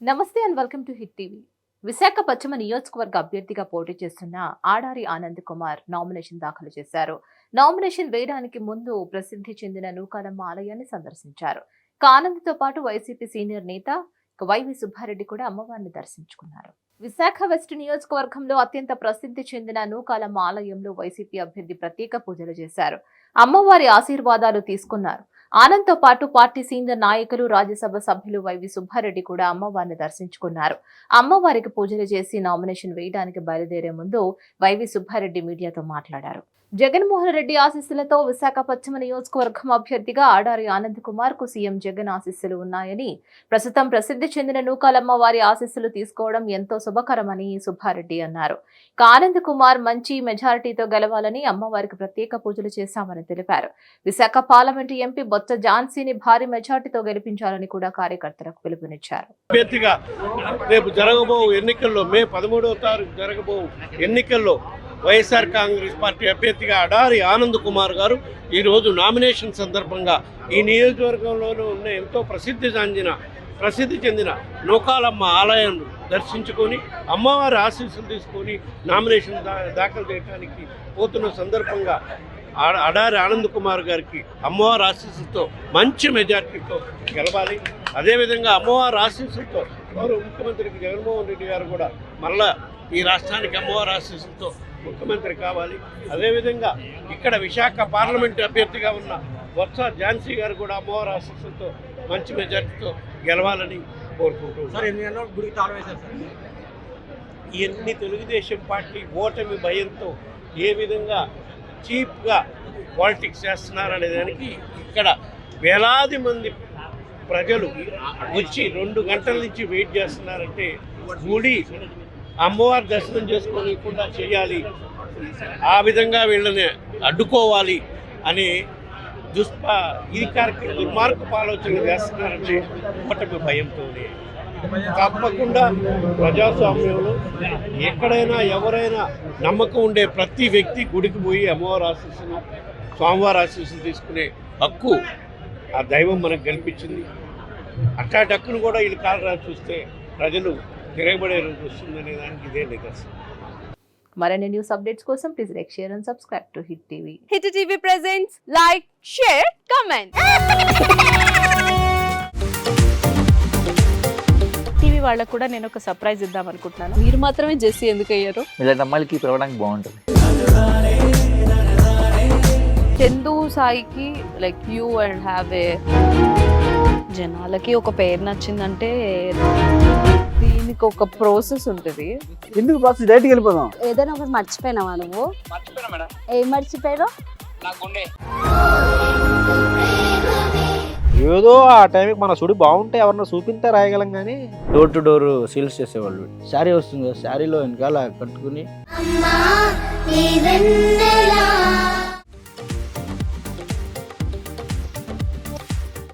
నమస్తే and welcome to hit TV. Visakha పశ్చిమ నియోజకవర్గ అభ్యర్థిగా పోటీ చేస్తున్న ఆడారి ఆనంద్ కుమార్ నామినేషన్ దాఖలు చేశారు. నామినేషన్ వేయడానికి ముందు ప్రసిద్ధి చెందిన నూకాలమ్మ ఆలయాన్ని సందర్శించారు. ఆనంద్తో పాటు వైసీపీ సీనియర్ నేత వైవి సుబ్బారెడ్డి కూడా అమ్మవారిని దర్శించుకున్నారు. విశాఖ వెస్ట్ నియోజకవర్గంలో అత్యంత ప్రసిద్ధి చెందిన నూకాలమ్మ ఆలయంలో వైసీపీ అభ్యర్థి ప్రత్యేక పూజలు చేశారు. అమ్మవారి ఆశీర్వాదాలు తీసుకున్నారు. ఆనంద్తో పాటు పార్టీ సీనియర్ నాయకులు, రాజ్యసభ సభ్యులు వైవి సుబ్బారెడ్డి కూడా అమ్మవారిని దర్శించుకున్నారు. అమ్మవారికి పూజలు చేసి నామినేషన్ వేయడానికి బయలుదేరే ముందు వైవి సుబ్బారెడ్డి మీడియాతో మాట్లాడారు. జగన్మోహన్ రెడ్డి ఆశీస్సులతో విశాఖ పశ్చిమ నియోజకవర్గం అభ్యర్థిగా ఆడారి ఆనంద్ కుమార్ కు సీఎం జగన్ ఆశీస్సులు ఉన్నాయని, ప్రస్తుతం ప్రసిద్ధి చెందిన నూకాలమ్మ వారి ఆశీస్సులు తీసుకోవడం ఎంతో శుభకరమని సుబ్బారెడ్డి అన్నారు. ఆనంద్ కుమార్ మంచి మెజారిటీతో గెలవాలని అమ్మవారికి ప్రత్యేక పూజలు చేశామని తెలిపారు. విశాఖ పార్లమెంటు ఎంపీ బొత్స ఝాన్సీని భారీ మెజారిటీతో గెలిపించాలని కూడా కార్యకర్తలకు పిలుపునిచ్చారు. రేపు జరగబో ఎన్నికల్లో మే 13వ తారీఖు జరగబో ఎన్నికల్లో వైఎస్ఆర్ కాంగ్రెస్ పార్టీ అభ్యర్థిగా ఆడారి ఆనంద్ కుమార్ గారు ఈరోజు నామినేషన్ సందర్భంగా ఈ నియోజకవర్గంలోనూ ఉన్న ఎంతో ప్రసిద్ధి చెందిన నూకాలమ్మ ఆలయం దర్శించుకొని అమ్మవారి ఆశీస్సులు తీసుకొని నామినేషన్ దాఖలు చేయడానికి పోతున్న సందర్భంగా ఆడారి ఆనంద్ కుమార్ గారికి అమ్మవారి ఆశీస్సులతో మంచి మెజార్టీతో గెలవాలి. అదేవిధంగా అమ్మవారి ఆశీస్సులతో గౌరవ ముఖ్యమంత్రికి జగన్మోహన్ రెడ్డి గారు కూడా మళ్ళా ఈ రాష్ట్రానికి అమ్మవారి ఆశీస్సులతో ముఖ్యమంత్రి కావాలి. అదేవిధంగా ఇక్కడ విశాఖ పార్లమెంటు అభ్యర్థిగా ఉన్న బొత్స ఝాన్సీ గారు కూడా అమ్మవారి ఆశీస్సులతో మంచి మెజార్టీతో గెలవాలని కోరుకుంటున్నారు. ఇవన్నీ తెలుగుదేశం పార్టీ ఓటమి భయంతో ఏ విధంగా చీప్గా పాలిటిక్స్ చేస్తున్నారనే దానికి ఇక్కడ వేలాది మంది ప్రజలు వచ్చి 2 గంటల నుంచి వెయిట్ చేస్తున్నారంటే గుడి అమ్మవారి దర్శనం చేసుకోలేకుండా చేయాలి, ఆ విధంగా వీళ్ళని అడ్డుకోవాలి అని దుర్మార్గపు ఆలోచనలు చేస్తున్నారంటే ఓటమి భయంతోనే. తప్పకుండా ప్రజాస్వామ్యంలో ఎక్కడైనా ఎవరైనా నమ్మకం ఉండే ప్రతి వ్యక్తి గుడికి పోయి అమ్మవారి ఆశీస్సులు, స్వామివారి ఆశీస్సులు తీసుకునే హక్కు ఆ దైవం మనకు కల్పించింది. అట్లాంటి హక్కును కూడా వీళ్ళు కాలరాజు చూస్తే ప్రజలు తిరగబడే రోజు వస్తుందనే దానికి ఇదే నిదర్శనం. మరిన్ని న్యూస్ అప్డేట్స్ కోసం please like, share and subscribe to hit TV. Hit TV presents like, share, comment. TV వాళ్ళకు కూడా నేను ఒక సర్ప్రైజ్ ఇద్దాం అనుకుంటున్నాను. మీరు మాత్రమే జెస్సీ ఎందుకు అయ్యారు? ఇలాంటి అమ్మాయిలకి పిలవడానికి బాగుంటుంది. చందు సాయికి like you and have a జనాలకి ఒక పేరు నచ్చిందంటే దీనికి ఒక ప్రాసెస్ ఉంటుంది. ఎందుకు ప్రాసెస్ డైరెక్ట్‌గా వెళ్ళిపోదాం. ఏదైనా ఒకటి మర్చిపోయినావా నువ్వు? మర్చిపోయినా మేడం. ఏం మర్చిపోయావు? నా గుండె. ఏదో ఆ టైంకి మన సుడి బాగుంటే ఎవరన్నా చూపిస్తే రాయగలం కానీ డోర్ టు డోర్ సేల్స్ చేసేవాళ్ళు. శారీ వస్తుంది, శారీలో వెనకాల కట్టుకుని